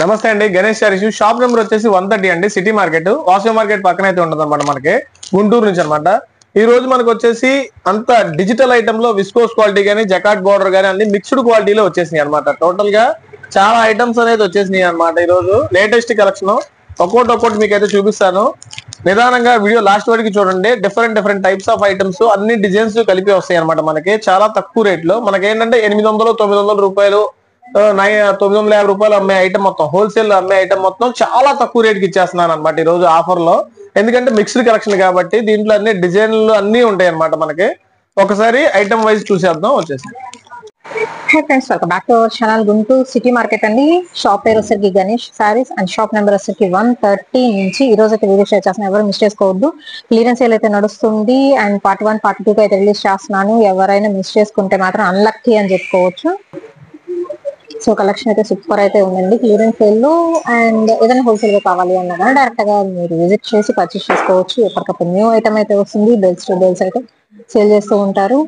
నమస్తే అండి, Ganesh saris shop number వచ్చేసి 130 అండి. సిటీ మార్కెట్, వాసవి మార్కెట్ పక్కన అయితే ఉంటుంది అనమాట. మనకి గుంటూరు నుంచి అనమాట. ఈ రోజు మనకు వచ్చేసి అంత డిజిటల్ ఐటమ్ లో విస్కోస్ క్వాలిటీ గానీ, జకాట్ బోర్డర్ గానీ అన్ని మిక్స్డ్ క్వాలిటీలో వచ్చేసినాయి అనమాట. టోటల్ గా చాలా ఐటమ్స్ అనేది వచ్చేసినాయి అనమాట. ఈ రోజు లేటెస్ట్ కలెక్షన్ ఒక్కోటి మీకు అయితే చూపిస్తాను. నిదానంగా వీడియో లాస్ట్ వరకు చూడండి. డిఫరెంట్ టైప్స్ ఆఫ్ ఐటమ్స్ అన్ని డిజైన్స్ కలిపి వస్తాయి అనమాట. మనకి చాలా తక్కువ రేట్ లో మనకి ఏంటంటే 800-900 రూపాయలు 950 రూపాయలు అమ్మే ఐటమ్ మొత్తం, హోల్సేల్ అమ్మే ఐటమ్ మొత్తం చాలా తక్కువ రేట్ కి ఇచ్చేస్తున్నాను అనమాట ఈ రోజు ఆఫర్ లో. ఎందుకంటే మిక్స్డ్ కలెక్షన్ కాబట్టి దీంట్లో అన్ని డిజైన్లు అన్ని ఉంటాయి అనమాట. మనకి ఒకసారి ఐటమ్ వైజ్ చూసేద్దాం వచ్చేసి. Hi friends, welcome back to our channel Guntur city market అండి. షాప్ పేరు వచ్చరికి Ganesh saris and shop number వచ్చరికి 130 నుంచి ఈ రోజు అయితే వీడియో షేర్ చేస్తున్నాను. ఎవరు మిస్ చేసుకోవద్దు. క్లియరెన్స్ సేల్ అయితే నడుస్తుంది అండ్ పార్ట్ 1 పార్ట్ 2 అయితే రిలీజ్ చేస్తున్నాను. ఎవరైనా మిస్ చేసుకుంటే మాత్రం అన్లక్కీ అని చెప్పుకోవచ్చు. సో కలెక్షన్ అయితే సూపర్ అయితే ఉందండి క్లియరెన్స్ సేల్ లో. అండ్ ఏదైనా హోల్సేల్ గా కావాలి అన్నా డైరెక్ట్ గా మీరు విజిట్ చేసి పర్చేస్ చేసుకోవచ్చు. ఎప్పటికప్పుడు న్యూ ఐటమ్ అయితే వస్తుంది. బెల్స్ టు బెల్స్ అయితే సేల్ చేస్తూ ఉంటారు.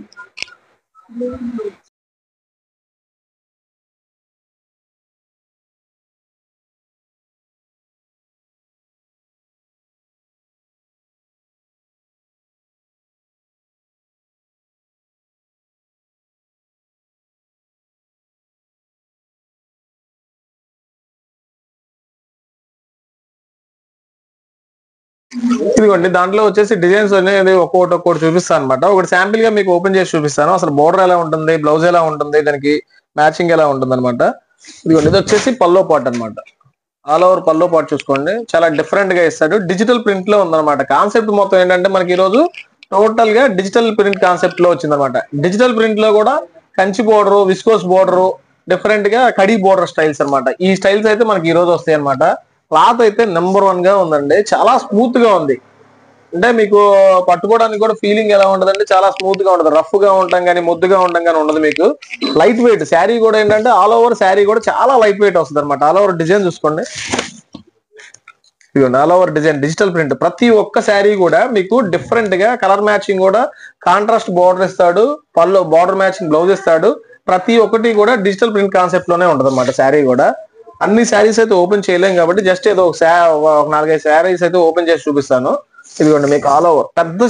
ఇదిగోండి, దాంట్లో వచ్చేసి డిజైన్స్ అనేది ఒక్కొక్కటి చూపిస్తాను అనమాట. ఒకటి శాంపిల్ గా మీకు ఓపెన్ చేసి చూపిస్తాను. అసలు బోర్డర్ ఎలా ఉంటుంది, బ్లౌజ్ ఎలా ఉంటుంది, దానికి మ్యాచింగ్ ఎలా ఉంటుంది అనమాట. ఇదిగోండి, ఇది వచ్చేసి పల్లో పాట్ అనమాట. ఆల్ ఓవర్ పల్లో పాట్ చూసుకోండి, చాలా డిఫరెంట్ గా ఇస్తాడు. డిజిటల్ ప్రింట్ లో ఉందన్నమాట. కాన్సెప్ట్ మొత్తం ఏంటంటే మనకి ఈ రోజు టోటల్ గా డిజిటల్ ప్రింట్ కాన్సెప్ట్ లో వచ్చిందనమాట. డిజిటల్ ప్రింట్ లో కూడా Kanchi border, viscose border, different గా కడీ బోర్డర్ స్టైల్స్ అనమాట. ఈ స్టైల్స్ అయితే మనకి ఈ రోజు వస్తాయి అనమాట. క్లాత్ అయితే నెంబర్ 1 గా ఉందండి. చాలా స్మూత్ గా ఉంది. అంటే మీకు పట్టుకోవడానికి కూడా ఫీలింగ్ ఎలా ఉంటదంటే చాలా స్మూత్ గా ఉంటది. రఫ్ గా ఉంటాం కానీ, ముద్దుగా ఉంటాం కానీ ఉండదు. మీకు లైట్ వెయిట్ శారీ కూడా ఏంటంటే ఆల్ ఓవర్ శారీ కూడా చాలా లైట్ వెయిట్ వస్తుంది అనమాట. ఆల్ ఓవర్ డిజైన్ చూసుకోండి. ఇదిగోండి, all over design digital print. ప్రతి ఒక్క శారీ కూడా మీకు డిఫరెంట్ గా కలర్ మ్యాచింగ్ కూడా కాంట్రాస్ట్ బోర్డర్ ఇస్తాడు. పళ్ళు బోర్డర్ మ్యాచింగ్ బ్లౌజ్ ఇస్తాడు. ప్రతి ఒక్కటి కూడా డిజిటల్ ప్రింట్ కాన్సెప్ట్ లోనే ఉంటది అనమాట. శారీ కూడా అన్ని శారీస్ అయితే ఓపెన్ చేయలేం కాబట్టి జస్ట్ ఏదో ఒక 4-5 శారీస్ అయితే ఓపెన్ చేసి చూపిస్తాను. ఇదిగోండి, మీకు ఆల్ ఓవర్ పెద్ద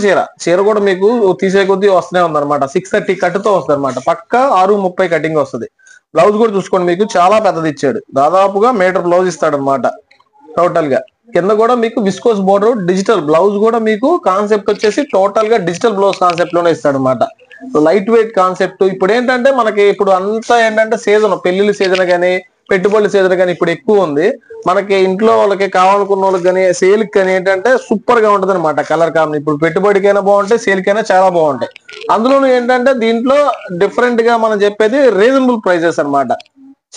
చీర కూడా మీకు తీసే కొద్దీ వస్తూనే ఉందన్నమాట. 630 కట్టుతో వస్తుంది అనమాట. పక్క 630 కటింగ్ వస్తుంది. బ్లౌజ్ కూడా చూసుకోండి, మీకు చాలా పెద్దది ఇచ్చాడు. దాదాపుగా మీటర్ బ్లౌజ్ ఇస్తాడు అనమాట. టోటల్ గా కింద కూడా మీకు విస్కోస్ బోర్డర్, డిజిటల్ బ్లౌజ్ కూడా మీకు కాన్సెప్ట్ వచ్చేసి టోటల్ గా డిజిటల్ బ్లౌజ్ కాన్సెప్ట్ లోనే ఇస్తాడు అనమాట. Light weight concept. ఇప్పుడు ఏంటంటే మనకి ఇప్పుడు అంతా ఏంటంటే సీజన్, పెళ్లిళ్ళ సీజన్ కానీ, పెట్టుబడుల సీజన్ కానీ ఇప్పుడు ఎక్కువ ఉంది. మనకి ఇంట్లో వాళ్ళకి కావాలనుకున్న వాళ్ళకి కానీ, సేల్ కానీ ఏంటంటే సూపర్ గా ఉంటది అనమాట. కలర్ కాంబినేషన్ ఇప్పుడు పెట్టుబడికైనా బాగుంటాయి, సేల్ కైనా చాలా బాగుంటాయి. అందులోనూ ఏంటంటే దీంట్లో డిఫరెంట్ గా మనం చెప్పేది రీజనబుల్ ప్రైజెస్ అనమాట.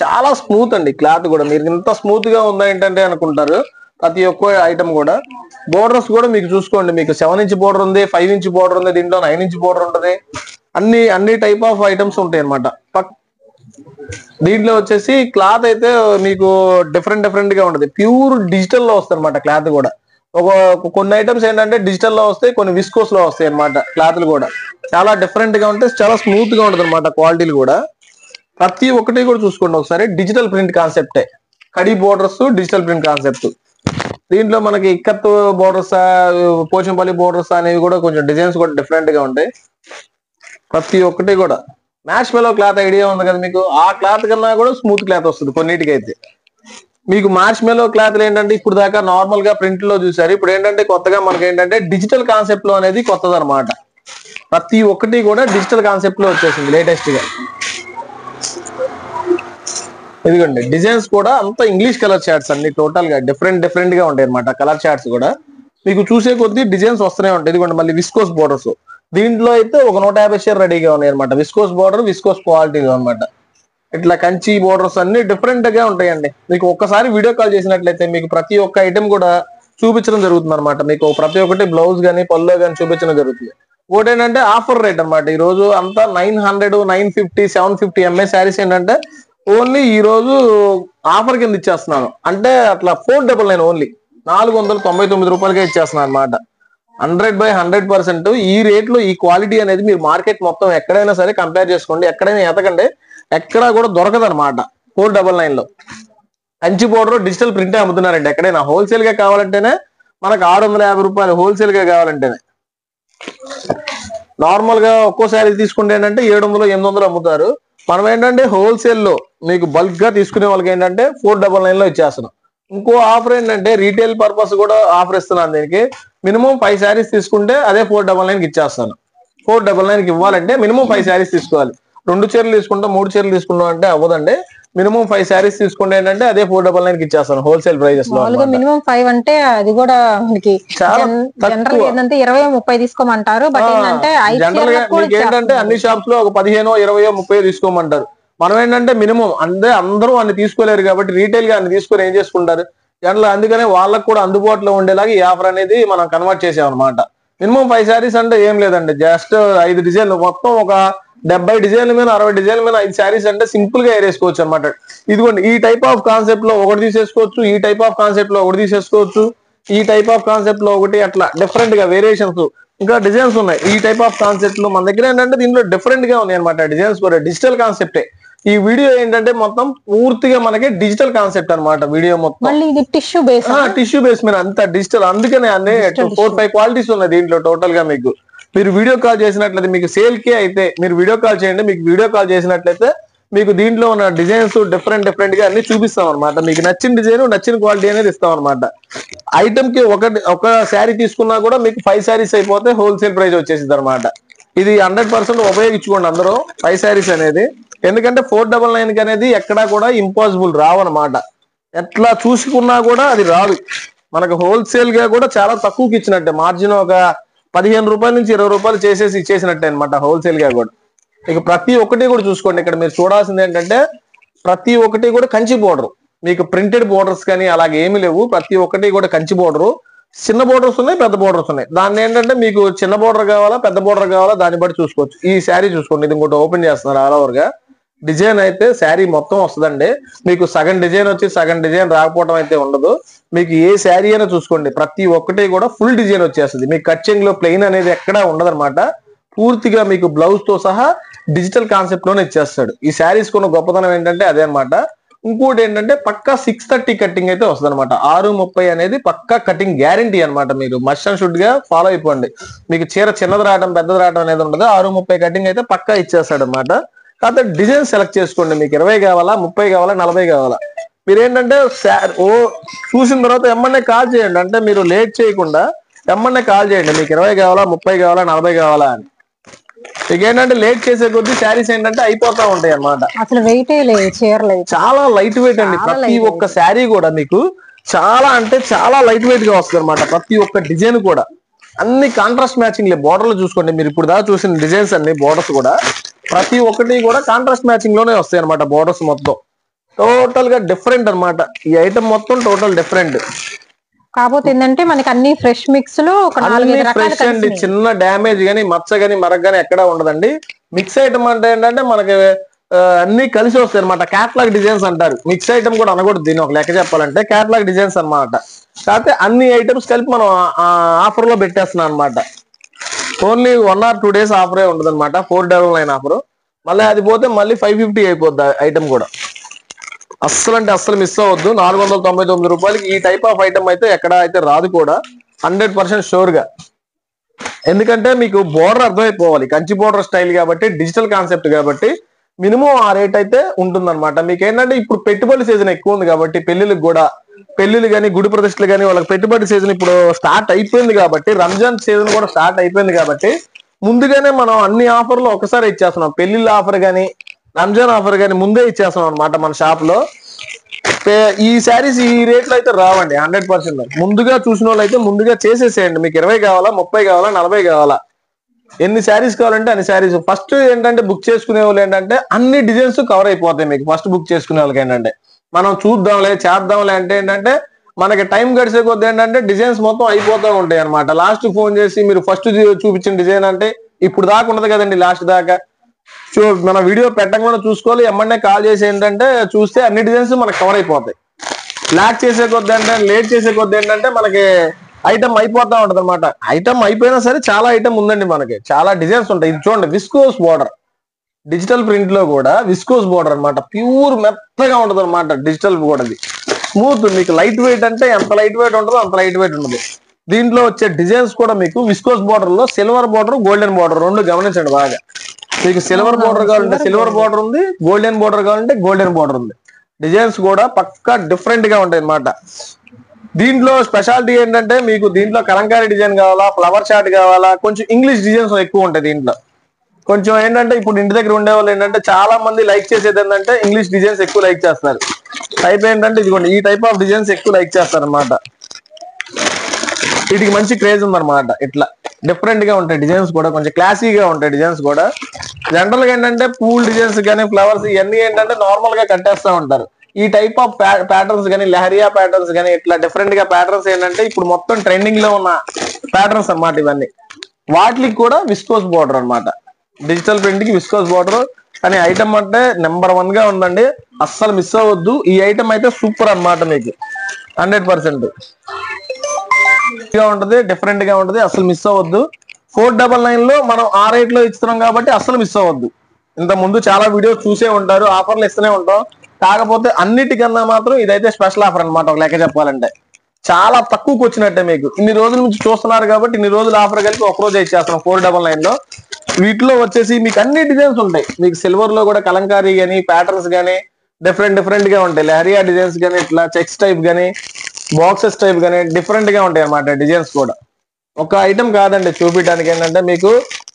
చాలా స్మూత్ అండి క్లాత్ కూడా. మీరు ఇంత స్మూత్ గా ఉందా ఏంటంటే అనుకుంటారు. ప్రతి ఒక్క ఐటమ్ కూడా బోర్డర్స్ కూడా మీకు చూసుకోండి. మీకు 7 ఇంచ్ బోర్డర్ ఉంది, 5 ఇంచ్ బోర్డర్ ఉంది, దీంట్లో 9 ఇంచ్ బోర్డర్ ఉంటుంది. అన్ని టైప్ ఆఫ్ ఐటమ్స్ ఉంటాయి అనమాట. దీంట్లో వచ్చేసి క్లాత్ అయితే మీకు డిఫరెంట్ గా ఉంటది. ప్యూర్ డిజిటల్ లో వస్తుంది అనమాట. క్లాత్ కూడా కొన్ని ఐటమ్స్ ఏంటంటే డిజిటల్ లో వస్తాయి, కొన్ని విస్కోస్ లో వస్తాయి అనమాట. క్లాత్లు కూడా చాలా డిఫరెంట్ గా ఉంటాయి, చాలా స్మూత్ గా ఉంటది అనమాట. క్వాలిటీలు కూడా ప్రతి ఒక్కటి కూడా చూసుకోండి ఒకసారి. డిజిటల్ ప్రింట్ కాన్సెప్టే, కడీ బోర్డర్స్, డిజిటల్ ప్రింట్ కాన్సెప్ట్. దీంట్లో మనకి ఇక్కత్ బోర్డర్స్, పోచంపల్లి బోర్డర్స్ అనేవి కూడా కొంచెం డిజైన్స్ కూడా డిఫరెంట్ గా ఉంటాయి. ప్రతి ఒక్కటి కూడా మ్యాష్ మెలో క్లాత్ ఐడియా ఉంది కదా మీకు. ఆ క్లాత్ కన్నా కూడా స్మూత్ క్లాత్ వస్తుంది కొన్నిటికైతే. మీకు మార్చ్ మెలో క్లాత్లు ఏంటంటే ఇప్పుడు దాకా నార్మల్ గా ప్రింట్ లో చూసారు. ఇప్పుడు ఏంటంటే కొత్తగా మనకి ఏంటంటే డిజిటల్ కాన్సెప్ట్ లో అనేది కొత్తది అనమాట. ప్రతి ఒక్కటి కూడా డిజిటల్ కాన్సెప్ట్ లో వచ్చేసింది లేటెస్ట్ గా. ఇదిగోండి, డిజైన్స్ కూడా అంతా ఇంగ్లీష్ కలర్ చార్ట్స్ అన్ని టోటల్ గా డిఫరెంట్ గా ఉంటాయి అనమాట. కలర్ చార్ట్స్ కూడా మీకు చూసే కొద్దీ డిజైన్స్ వస్తూనే ఉంటాయి. ఇదిగోండి, మళ్ళీ విస్కోస్ బోర్డర్స్. దీంట్లో అయితే ఒక 150 షేర్ రెడీగా ఉన్నాయి అనమాట. విస్కోస్ బోర్డర్, విస్కోస్ క్వాలిటీలో అనమాట. ఇట్లా కంచి బోర్డర్స్ అన్ని డిఫరెంట్ గా ఉంటాయండి. మీకు ఒక్కసారి వీడియో కాల్ చేసినట్లయితే మీకు ప్రతి ఒక్క ఐటమ్ కూడా చూపించడం జరుగుతుంది అనమాట. మీకు ప్రతి ఒక్కటి బ్లౌజ్ కానీ, పళ్ళు కానీ చూపించడం జరుగుతుంది. ఒకటి ఏంటంటే ఆఫర్ రేట్ అనమాట. ఈ రోజు అంతా 900, 950, 750 ఎంఏ శారీస్ ఏంటంటే ఓన్లీ ఈ రోజు ఆఫర్ కింద ఇచ్చేస్తున్నాను. అంటే అట్లా 499 ఓన్లీ 499 రూపాయలకే ఇచ్చేస్తున్నాను అనమాట. 100/100% ఈ రేట్ లో ఈ క్వాలిటీ అనేది మీరు మార్కెట్ మొత్తం ఎక్కడైనా సరే కంపేర్ చేసుకోండి, ఎక్కడైనా ఎతకండి, ఎక్కడా కూడా దొరకదు అనమాట 499 లో. కంచి బోర్డర్ డిజిటల్ ప్రింటే అమ్ముతున్నారండి. ఎక్కడైనా హోల్సేల్ గా కావాలంటేనే మనకు 650 రూపాయలు హోల్సేల్ గా కావాలంటేనే. నార్మల్ గా ఒక్కో శారీ తీసుకుంటే ఏంటంటే 700 800 అమ్ముతారు. మనం ఏంటంటే హోల్సేల్ లో మీకు బల్క్ గా తీసుకునే వాళ్ళకి ఏంటంటే 499 లో ఇచ్చేస్తున్నాం. ఇంకో ఆఫర్ ఏంటంటే రీటైల్ పర్పస్ కూడా ఆఫర్ ఇస్తున్నాను. దీనికి మినిమం 5 శారీస్ తీసుకుంటే అదే 499 ఇచ్చేస్తాను. 499 ఇవ్వాలంటే మినిమం 5 శారీస్ తీసుకోవాలి. 2 చీరలు తీసుకుంటాం 3 చీరలు తీసుకుంటాం అంటే అవ్వదండి. మినిమం 5 శారీస్ తీసుకుంటే ఏంటంటే అదే 499 ఇచ్చేస్తాను హోల్సేల్ ప్రైజెస్ లో. మినిమం 5 అంటే అది కూడా మనకి జనరల్ ఏంటంటే 20-30 తీసుకోమంటారు. బట్ ఏంటంటే జనరల్ గా మీకు ఏంటంటే అన్ని షాప్స్ లో ఒక 15, 20, 30 తీసుకోమంటారు. మనం ఏంటంటే మినిమం అందరూ అన్ని తీసుకోలేరు కాబట్టి రీటైల్ గా అన్ని తీసుకొని ఏం చేసుకుంటారు జనరల్. అందుకనే వాళ్ళకు కూడా అందుబాటులో ఉండేలాగా ఈ ఆఫర్ అనేది మనం కన్వర్ట్ చేసాం అనమాట. మినిమం 5 శారీస్ అంటే ఏం లేదండి, జస్ట్ 5 డిజైన్లు మొత్తం ఒక 70 డిజైన్ల మీద 60 డిజైన్ల మీద 5 శారీస్ అంటే సింపుల్ గా ఏరేసుకోవచ్చు అనమాట. ఇదిగోండి ఈ టైప్ ఆఫ్ కాన్సెప్ట్ లో ఒకటి తీసేసుకోవచ్చు, ఈ టైప్ ఆఫ్ కాన్సెప్ట్ లో ఒకటి తీసేసుకోవచ్చు, ఈ టైప్ ఆఫ్ కాన్సెప్ట్ లో ఒకటి, అట్లా డిఫరెంట్ గా వేరియేషన్స్ ఇంకా డిజైన్స్ ఉన్నాయి. ఈ టైప్ ఆఫ్ కాన్సెప్ట్ లో మన దగ్గర ఏంటంటే దీంట్లో డిఫరెంట్ గా ఉన్నాయి అనమాట డిజైన్స్ కూడా. డిజిటల్ కాన్సెప్టే ఈ వీడియో ఏంటంటే మొత్తం పూర్తిగా మనకి డిజిటల్ కాన్సెప్ట్ అనమాట. వీడియో మొత్తం టిష్యూ బేస్ మీద అంతా డిజిటల్. అందుకనే అన్ని 4-5 క్వాలిటీస్ ఉన్నాయి దీంట్లో టోటల్ గా. మీకు మీరు వీడియో కాల్ చేసినట్లయితే మీకు సేల్ కే అయితే మీరు వీడియో కాల్ చేయండి. మీకు వీడియో కాల్ చేసినట్లయితే మీకు దీంట్లో ఉన్న డిజైన్స్ డిఫరెంట్ గా అన్ని చూపిస్తాం అనమాట. మీకు నచ్చిన డిజైన్ నచ్చిన క్వాలిటీ అనేది ఇస్తాం అనమాట. ఐటమ్ కి ఒక శారీ తీసుకున్నా కూడా మీకు 5 శారీస్ అయిపోతే హోల్సేల్ ప్రైస్ వచ్చేసింది అనమాట. ఇది 100% ఉపయోగించుకోండి అందరూ 5 శారీస్ అనేది. ఎందుకంటే 499 అనేది ఎక్కడా కూడా ఇంపాసిబుల్ రావన్నమాట. ఎట్లా చూసుకున్నా కూడా అది రాదు. మనకు హోల్సేల్ గా కూడా చాలా తక్కువకి ఇచ్చినట్టే, మార్జిన్ ఒక 15 రూపాయల నుంచి 20 రూపాయలు చేసేసి ఇచ్చేసినట్టే అనమాట హోల్సేల్ గా కూడా. ఇక ప్రతి ఒక్కటి కూడా చూసుకోండి. ఇక్కడ మీరు చూడాల్సింది ఏంటంటే ప్రతి ఒక్కటి కూడా కంచి బోర్డర్. మీకు ప్రింటెడ్ బోర్డర్స్ కానీ అలాగే ఏమి లేవు. ప్రతి ఒక్కటి కూడా కంచి బోర్డర్. చిన్న బోర్డర్స్ ఉన్నాయి, పెద్ద బోర్డర్స్ ఉన్నాయి. దాన్ని ఏంటంటే మీకు చిన్న బోర్డర్ కావాలా పెద్ద బోర్డర్ కావాలా దాన్ని బట్టి చూసుకోవచ్చు. ఈ శారీ చూసుకోండి, ఇది ఇంకోటి ఓపెన్ చేస్తున్నారు ఆల్ ఓవర్ గా. డిజైన్ అయితే శారీ మొత్తం వస్తుందండి. మీకు సగం డిజైన్ వచ్చి సగం డిజైన్ రాకపోవడం అయితే ఉండదు. మీకు ఏ శారీ అయినా చూసుకోండి ప్రతి ఒక్కటి కూడా ఫుల్ డిజైన్ వచ్చేస్తుంది. మీకు కట్చింగ్ లో ప్లెయిన్ అనేది ఎక్కడా ఉండదన్నమాట. పూర్తిగా మీకు బ్లౌజ్ తో సహా డిజిటల్ కాన్సెప్ట్ లోనే ఇచ్చేస్తాడు. ఈ శారీస్ కొన్న గొప్పతనం ఏంటంటే అదే అనమాట. ఇంకోటి ఏంటంటే పక్కా 630 కటింగ్ అయితే వస్తుంది అనమాట. 630 అనేది పక్కా కటింగ్ గ్యారంటీ అనమాట. మీరు మస్ట్ అండ్ షుడ్ గా ఫాలో అయిపోండి. మీకు చీర చిన్నది రావడం పెద్దది రావడం అనేది ఉండదు. 630 కటింగ్ అయితే పక్కా ఇచ్చేస్తాడు అనమాట. కాకపోతే డిజైన్ సెలెక్ట్ చేసుకోండి. మీకు 20 కావాలా 30 కావాలా 40 కావాలా. మీరు ఏంటంటే చూసిన తర్వాత ఎమ్మన్నే కాల్ చేయండి. అంటే మీరు లేట్ చేయకుండా ఎమ్మన్నే కాల్ చేయండి. మీకు 20 కావాలా 30 కావాలా 40 కావాలా అని. మీకు ఏంటంటే లేట్ చేసే కొద్దీ శారీస్ ఏంటంటే అయిపోతా ఉంటాయి అన్నమాట. అసలు వెయిట్ చాలా లైట్ వెయిట్ అండి. ప్రతి ఒక్క శారీ కూడా మీకు చాలా అంటే చాలా లైట్ వెయిట్ గా వస్తుంది అనమాట. ప్రతి ఒక్క డిజైన్ కూడా అన్ని కాంట్రాస్ట్ మ్యాచింగ్ బోర్డర్లు చూసుకోండి. మీరు ఇప్పుడు దాకా చూసిన డిజైన్స్ అన్ని బోర్డర్స్ కూడా ప్రతి ఒక్కటి కూడా కాంట్రాస్ట్ మ్యాచింగ్ లోనే వస్తాయి అనమాట. బోర్డర్స్ మొత్తం టోటల్ గా డిఫరెంట్ అనమాట. ఈ ఐటమ్ మొత్తం టోటల్ డిఫరెంట్. కాకపోతే ఏంటంటే మనకి అన్ని ఫ్రెష్ మిక్స్ లో ఫ్రెష్ అండి. చిన్న డ్యామేజ్ గానీ మచ్చ గానీ మరక్ గానీ ఎక్కడా ఉండదండి. మిక్స్ ఐటమ్ అంటే ఏంటంటే మనకి అన్ని కలిసి వస్తాయి అనమాట. క్యాటలాగ్ డిజైన్స్ అంటారు. మిక్స్ ఐటమ్ కూడా అనకూడదు దీన్ని ఒక లెక్క చెప్పాలంటే. క్యాటలాగ్ డిజైన్స్ అనమాట. కాకపోతే అన్ని ఐటమ్స్ కలిపి మనం ఆఫర్ లో పెట్టేస్తున్నాం అనమాట. ఓన్లీ 1 or 2 days ఆఫరే ఉంటుంది అనమాట. 499 ఆఫర్. మళ్ళీ అది పోతే మళ్ళీ 550 అయిపోద్ది ఐటమ్ కూడా. అస్సలు అంటే అస్సలు మిస్ అవ్వద్దు. 499 రూపాయలకి ఈ టైప్ ఆఫ్ ఐటమ్ అయితే ఎక్కడ అయితే రాదు కూడా 100% షూర్ గా. ఎందుకంటే మీకు బోర్డర్ అర్థమైపోవాలి. కంచి బోర్డర్ స్టైల్ కాబట్టి డిజిటల్ కాన్సెప్ట్ కాబట్టి మినిమం ఆ రేట్ అయితే ఉంటుందన్నమాట. మీకు ఏంటంటే ఇప్పుడు పెట్టుబడి సీజన్ ఎక్కువ ఉంది కాబట్టి పెళ్లిళ్ళు కానీ గుడి ప్రతిష్టలు కానీ వాళ్ళకి పెట్టుబడి సీజన్ ఇప్పుడు స్టార్ట్ అయిపోయింది కాబట్టి, రంజాన్ సీజన్ కూడా స్టార్ట్ అయిపోయింది కాబట్టి ముందుగానే మనం అన్ని ఆఫర్లు ఒకసారి ఇచ్చేస్తున్నాం. పెళ్లిళ్ళ ఆఫర్ కానీ రంజాన్ ఆఫర్ కానీ ముందే ఇచ్చేస్తున్నాం అనమాట మన షాప్ లో. ఈ శారీస్ ఈ రేట్లో అయితే రావండి 100%. ముందుగా చూసిన వాళ్ళు అయితే ముందుగా చేసేసేయండి. మీకు 20 కావాలా 30 కావాలా 40 కావాలా ఎన్ని శారీస్ కావాలంటే అన్ని శారీస్. ఫస్ట్ ఏంటంటే బుక్ చేసుకునే వాళ్ళు ఏంటంటే అన్ని డిజైన్స్ కవర్ అయిపోతాయి మీకు. ఫస్ట్ బుక్ చేసుకునే వాళ్ళకి ఏంటంటే మనం చూద్దాంలే చేద్దాంలే అంటే ఏంటంటే మనకి టైం గడిచే కొద్ది ఏంటంటే డిజైన్స్ మొత్తం అయిపోతూ ఉంటాయి అనమాట. లాస్ట్ ఫోన్ చేసి మీరు ఫస్ట్ చూపించిన డిజైన్ అంటే ఇప్పుడు దాకా ఉండదు కదండి. లాస్ట్ దాకా మన వీడియో పెట్టకుండా చూసుకోవాలి. ఎమ్మన్నే కాల్ చేసి ఏంటంటే చూస్తే అన్ని డిజైన్స్ మనకు కవర్ అయిపోతాయి. లేట్ చేసే కొద్ది ఏంటంటే మనకి ఐటమ్ అయిపోతా ఉంటది అనమాట. ఐటమ్ అయిపోయినా సరే చాలా ఐటమ్ ఉందండి మనకి. చాలా డిజైన్స్ ఉంటాయి. ఇది చూడండి విస్కోస్ బోర్డర్. డిజిటల్ ప్రింట్ లో కూడా విస్కోస్ బోర్డర్ అనమాట. ప్యూర్ మెత్తగా ఉంటది అనమాట డిజిటల్ బోర్డర్. స్మూత్, మీకు లైట్ వెయిట్ అంటే ఎంత లైట్ వెయిట్ ఉంటుందో అంత లైట్ వెయిట్ ఉంటుంది. దీంట్లో వచ్చే డిజైన్స్ కూడా మీకు విస్కోస్ బార్డర్ లో సిల్వర్ బార్డర్, గోల్డెన్ బార్డర్ రెండు గమనించండి బాగా. మీకు సిల్వర్ బార్డర్ కావాలంటే సిల్వర్ బార్డర్ ఉంది, గోల్డెన్ బార్డర్ కావాలంటే గోల్డెన్ బార్డర్ ఉంది. డిజైన్స్ కూడా పక్కా డిఫరెంట్ గా ఉంటాయి అన్నమాట. దీంట్లో స్పెషాలిటీ ఏంటంటే మీకు దీంట్లో కలంకారీ డిజైన్ కావాలా, ఫ్లవర్ చార్ట్ కావాలా, కొంచెం ఇంగ్లీష్ డిజైన్స్ ఎక్కువ ఉంటాయి దీంట్లో. కొంచెం ఏంటంటే ఇప్పుడు ఇంటి దగ్గర ఉండే వాళ్ళు ఏంటంటే చాలా మంది లైక్ చేసేది ఏంటంటే ఇంగ్లీష్ డిజైన్స్ ఎక్కువ లైక్ చేస్తారు. టైప్ ఏంటంటే ఇదిగోండి ఈ టైప్ ఆఫ్ డిజైన్స్ ఎక్కువ లైక్ చేస్తారు అనమాట. వీటికి మంచి క్రేజ్ ఉందన్నమాట. ఇట్లా డిఫరెంట్ గా ఉంటాయి డిజైన్స్ కూడా, కొంచెం క్లాసీగా ఉంటాయి డిజైన్స్ కూడా. జనరల్ గా ఏంటంటే పూల్ డిజైన్స్ కానీ ఫ్లవర్స్ ఇవన్నీ ఏంటంటే నార్మల్ గా కట్టేస్తా ఉంటారు. ఈ టైప్ ఆఫ్ ప్యాటర్న్స్ కానీ లహరియా ప్యాటర్న్స్ కానీ ఇట్లా డిఫరెంట్ గా ప్యాటర్న్స్ ఏంటంటే ఇప్పుడు మొత్తం ట్రెండింగ్ లో ఉన్న ప్యాటర్న్స్ అన్నమాట ఇవన్నీ. వాటికి కూడా విస్కోస్ బోర్డర్ అన్నమాట. డిజిటల్ ప్రింట్ కి విస్కోస్ బోర్డర్ అనే ఐటమ్ అంటే నెంబర్ 1 గా ఉందండి, అస్సలు మిస్ అవ్వద్దు. ఈ ఐటమ్ అయితే సూపర్ అన్నమాట, మీకు 100% గా ఉంటది, డిఫరెంట్ గా ఉంటది, అసలు మిస్ అవ్వద్దు. 499 లో మనం ఆ రేట్ లో ఇస్తున్నాం కాబట్టి అసలు మిస్ అవ్వద్దు. ఇంత ముందు చాలా వీడియోస్ చూసే ఉంటారు, ఆఫర్లు ఇస్తూనే ఉంటాం. కాకపోతే అన్నిటికన్నా మాత్రం ఇదైతే స్పెషల్ ఆఫర్ అన్నమాట. ఒక లెక్క చెప్పాలంటే చాలా తక్కువకి వచ్చినట్టే. మీకు ఇన్ని రోజుల నుంచి చూస్తున్నారు కాబట్టి ఇన్ని రోజులు ఆఫర్ కలిపి ఒక రోజు ఇచ్చేస్తున్నాం 499 లో. వీటిలో వచ్చేసి మీకు అన్ని డిజైన్స్ ఉంటాయి. మీకు సిల్వర్ లో కూడా కలంకారీ గానీ ప్యాటర్న్స్ గానీ డిఫరెంట్ గా ఉంటాయి. లహరియా డిజైన్స్ గానీ ఇట్లా చెక్స్ టైప్ గానీ బాక్సెస్ టైప్ గానీ డిఫరెంట్ గా ఉంటాయి అన్నమాట డిజైన్స్ కూడా. ఒక ఐటమ్ కాదండి చూపించడానికి, ఏంటంటే మీకు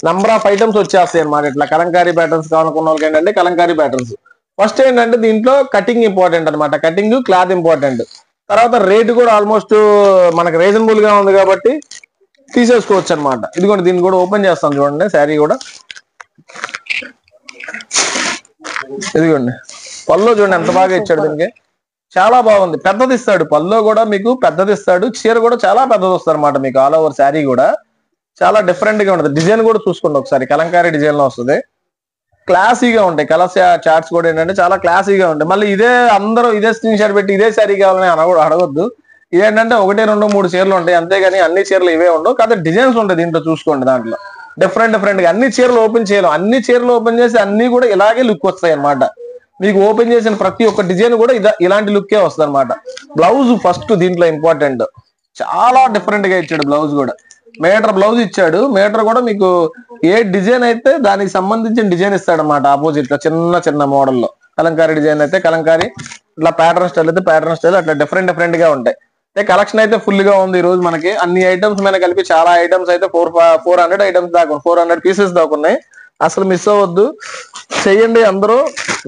నంబర్ ఆఫ్ ఐటమ్స్ వచ్చేస్తాయి అన్నమాట. ఇట్లా కలంకారీ ప్యాటర్న్స్ కావాలనుకున్న వాళ్ళకి ఏంటంటే కలంకారీ ప్యాటర్న్స్. ఫస్ట్ ఏంటంటే దీంట్లో కటింగ్ ఇంపార్టెంట్ అనమాట, కటింగ్ క్లాత్ ఇంపార్టెంట్. తర్వాత రేటు కూడా ఆల్మోస్ట్ మనకు రీజనబుల్ గా ఉంది కాబట్టి తీసేసుకోవచ్చు అనమాట. ఇదిగోండి దీన్ని కూడా ఓపెన్ చేస్తాను చూడండి. శారీ కూడా ఇదిగోండి, పళ్ళు చూడండి ఎంత బాగా ఇచ్చాడు. దీనికి చాలా బాగుంది, పెద్దది ఇస్తాడు పళ్ళు కూడా, మీకు పెద్దది ఇస్తాడు. చీర కూడా చాలా పెద్దది వస్తుంది అనమాట మీకు. ఆల్ ఓవర్ శారీ కూడా చాలా డిఫరెంట్ గా ఉంటుంది. డిజైన్ కూడా చూసుకోండి ఒకసారి, కలంకారీ డిజైన్ లో వస్తుంది. క్లాసీగా ఉంటాయి కలర్స్ చార్ట్స్ కూడా ఏంటంటే చాలా క్లాసీగా ఉంటాయి. మళ్ళీ ఇదే అందరూ ఇదే స్క్రీన్ షాట్ పెట్టి ఇదే శారీ కావాలని అడగొద్దు. ఇదేంటంటే 1, 2, 3 చీరలు ఉంటాయి అంతేగాని అన్ని చీరలు ఇవే ఉండవు. కాకపోతే డిజైన్స్ ఉంటాయి దీంట్లో చూసుకోండి. దాంట్లో డిఫరెంట్ గా అన్ని చీరలు ఓపెన్ చేయలేం. అన్ని చీరలు ఓపెన్ చేసి అన్ని కూడా ఇలాగే లుక్ వస్తాయి అన్నమాట. మీకు ఓపెన్ చేసిన ప్రతి ఒక్క డిజైన్ కూడా ఇలాంటి లుక్కే వస్తుంది అనమాట. బ్లౌజ్ ఫస్ట్ దీంట్లో ఇంపార్టెంట్, చాలా డిఫరెంట్ గా ఇచ్చాడు బ్లౌజ్ కూడా. మీటర్ బ్లౌజ్ ఇచ్చాడు. మీటర్ కూడా మీకు ఏ డిజైన్ అయితే దానికి సంబంధించిన డిజైన్ ఇస్తాడు అనమాట. ఆపోజిట్ లో చిన్న మోడల్లో కలంకారీ డిజైన్ అయితే కలంకారీ, ఇట్లా ప్యాటర్న్ స్టైల్ అయితే ప్యాటర్న్ స్టైల్, అట్లా డిఫరెంట్ గా ఉంటాయి. కలెక్షన్ అయితే ఫుల్ గా ఉంది ఈ రోజు మనకి. అన్ని ఐటమ్స్ మీద కలిపి చాలా ఐటమ్స్ అయితే 400 ఐటమ్స్ దాకా 400 పీసెస్ దాకా ఉన్నాయి. అసలు మిస్ అవ్వద్దు, చెయ్యండి అందరూ.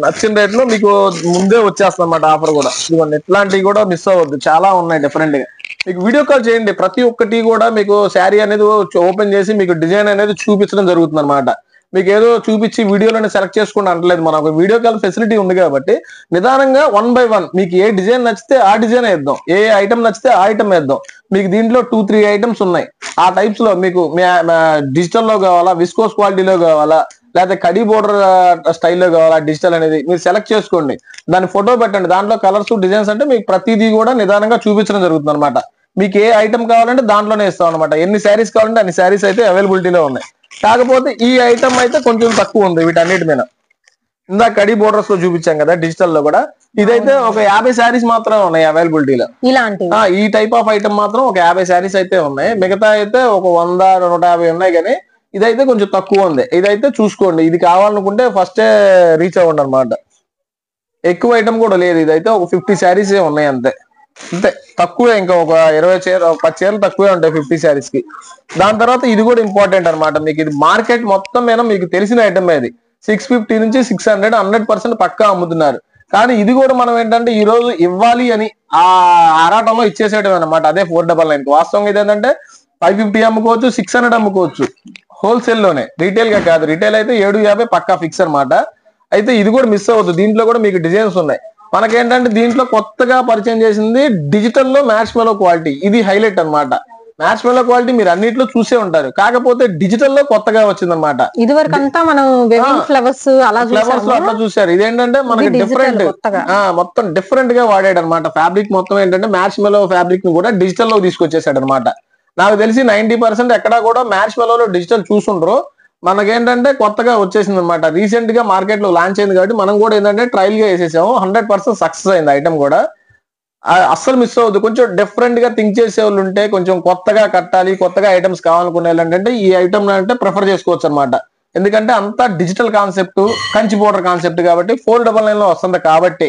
నచ్చిన రేట్ లో మీకు ముందే వచ్చేస్తుంది అన్నమాట ఆఫర్ కూడా. ఇదిగోండి ఇట్లాంటివి కూడా మిస్ అవ్వద్దు, చాలా ఉన్నాయి డిఫరెంట్ గా. మీకు వీడియో కాల్ చేయండి, ప్రతి ఒక్కటి కూడా మీకు శారీ అనేది ఓపెన్ చేసి మీకు డిజైన్ అనేది చూపించడం జరుగుతుంది అనమాట. మీకు ఏదో చూపించి వీడియోలోనే సెలెక్ట్ చేసుకుంటూ అనట్లేదు. మనకు వీడియో కాల్ ఫెసిలిటీ ఉంది కాబట్టి నిదానంగా 1 by 1 మీకు ఏ డిజైన్ నచ్చితే ఆ డిజైన్ వేద్దాం, ఏ ఐటమ్ నచ్చితే ఆ ఐటమ్ వేద్దాం. మీకు దీంట్లో 2-3 ఐటమ్స్ ఉన్నాయి. ఆ టైప్స్ లో మీకు డిజిటల్ లో కావాలా, విస్కోస్ క్వాలిటీలో కావాలా, లేకపోతే కడీ బోర్డర్ స్టైల్లో కావాలా, డిజిటల్ అనేది మీరు సెలెక్ట్ చేసుకోండి. దాని ఫోటో పెట్టండి, దాంట్లో కలర్స్ డిజైన్స్ అంటే మీకు ప్రతిదీ కూడా నిదానంగా చూపించడం జరుగుతుంది అనమాట. మీకు ఏ ఐటమ్ కావాలంటే దాంట్లోనే ఇస్తాం అనమాట. ఎన్ని శారీస్ కావాలంటే అన్ని శారీస్ అయితే అవైలబిలిటీలో ఉన్నాయి. కాకపోతే ఈ ఐటమ్ అయితే కొంచెం తక్కువ ఉంది వీటన్నిటి మీద. ఇందాక కడీ బోర్డర్స్ లో చూపించాం కదా డిజిటల్ లో కూడా, ఇదైతే ఒక 50 శారీస్ మాత్రమే ఉన్నాయి అవైలబిలిటీలో. ఈ టైప్ ఆఫ్ ఐటమ్ మాత్రం ఒక 50 శారీస్ అయితే ఉన్నాయి. మిగతా అయితే ఒక 100-150 ఉన్నాయి. కానీ ఇదైతే కొంచెం తక్కువ ఉంది. ఇదైతే చూసుకోండి, ఇది కావాలనుకుంటే ఫస్టే రీచ్ అవ్వండి అనమాట. ఎక్కువ ఐటమ్ కూడా లేదు. ఇదైతే ఒక 50 శారీస్ ఉన్నాయి అంతే తక్కువే. ఇంకా ఒక 10 చీరలు తక్కువే ఉంటాయి 50 శారీస్ కి. దాని తర్వాత ఇది కూడా ఇంపార్టెంట్ అనమాట. మీకు ఇది మార్కెట్ మొత్తం మీద మీకు తెలిసిన ఐటమ్ ఇది 650 నుంచి 600 100% పక్కా అమ్ముతున్నారు. కానీ ఇది కూడా మనం ఏంటంటే ఈ రోజు ఇవ్వాలి అని ఆ ఆరాటంలో ఇచ్చేసేయడం అనమాట. అదే 499. వాస్తవంగా ఇది ఏంటంటే 550 అమ్ముకోవచ్చు, 600 అమ్ముకోవచ్చు హోల్సేల్ లోనే, రీటైల్ గా కాదు. రీటైల్ అయితే 750 పక్కా ఫిక్స్ అనమాట. అయితే ఇది కూడా మిస్ అవ్వద్దు. దీంట్లో కూడా మీకు డిజైన్స్ ఉన్నాయి. మనకేంటంటే దీంట్లో కొత్తగా పరిచయం చేసింది డిజిటల్ లో మ్యాచ్ మెలో క్వాలిటీ. ఇది హైలైట్ అనమాట. మ్యాచ్ మెలో క్వాలిటీ మీరు అన్నిట్లో చూసే ఉంటారు, కాకపోతే డిజిటల్ లో కొత్తగా వచ్చింది అనమాట. ఇదివరకు అంతా మనం ఫ్లవర్స్ లో అట్లా చూసారు. ఇదేంటంటే మనకి డిఫరెంట్, మొత్తం డిఫరెంట్ గా వాడాడు అనమాట. ఫ్యాబ్రిక్ మొత్తం ఏంటంటే మ్యాచ్ మెలో ఫ్యాబ్రిక్ ని కూడా డిజిటల్ లో తీసుకొచ్చేసాడు అనమాట. నాకు తెలిసి 90% ఎక్కడా కూడా మ్యాచ్ మెలోలో డిజిటల్ చూసుండ్రు. మనకేంటంటే కొత్తగా వచ్చేసింది అనమాట. రీసెంట్ గా మార్కెట్ లో లాంచ్ అయింది కాబట్టి మనం కూడా ఏంటంటే ట్రయల్ గా వేసేసాము. 100% సక్సెస్ అయింది ఐటమ్ కూడా. అస్సలు మిస్ అవ్వద్దు. కొంచెం డిఫరెంట్ గా థింక్ చేసే వాళ్ళు ఉంటే, కొంచెం కొత్తగా కట్టాలి, కొత్తగా ఐటమ్స్ కావాలనుకునే వాళ్ళు ఏంటంటే ఈ ఐటమ్ అంటే ప్రిఫర్ చేసుకోవచ్చు అనమాట. ఎందుకంటే అంతా digital concept, Kanchi border concept కాబట్టి 499 లో వస్తుంది. కాబట్టి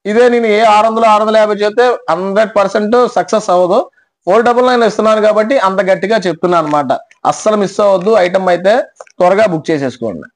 ఇదే నేను ఏ 600 650 చేస్తే 100% సక్సెస్ అవ్వదు. 499 ఇస్తున్నాను కాబట్టి అంత గట్టిగా చెప్తున్నాను అనమాట. అస్సలు మిస్ అవ్వద్దు. ఐటమ్ అయితే త్వరగా బుక్ చేసేసుకోండి.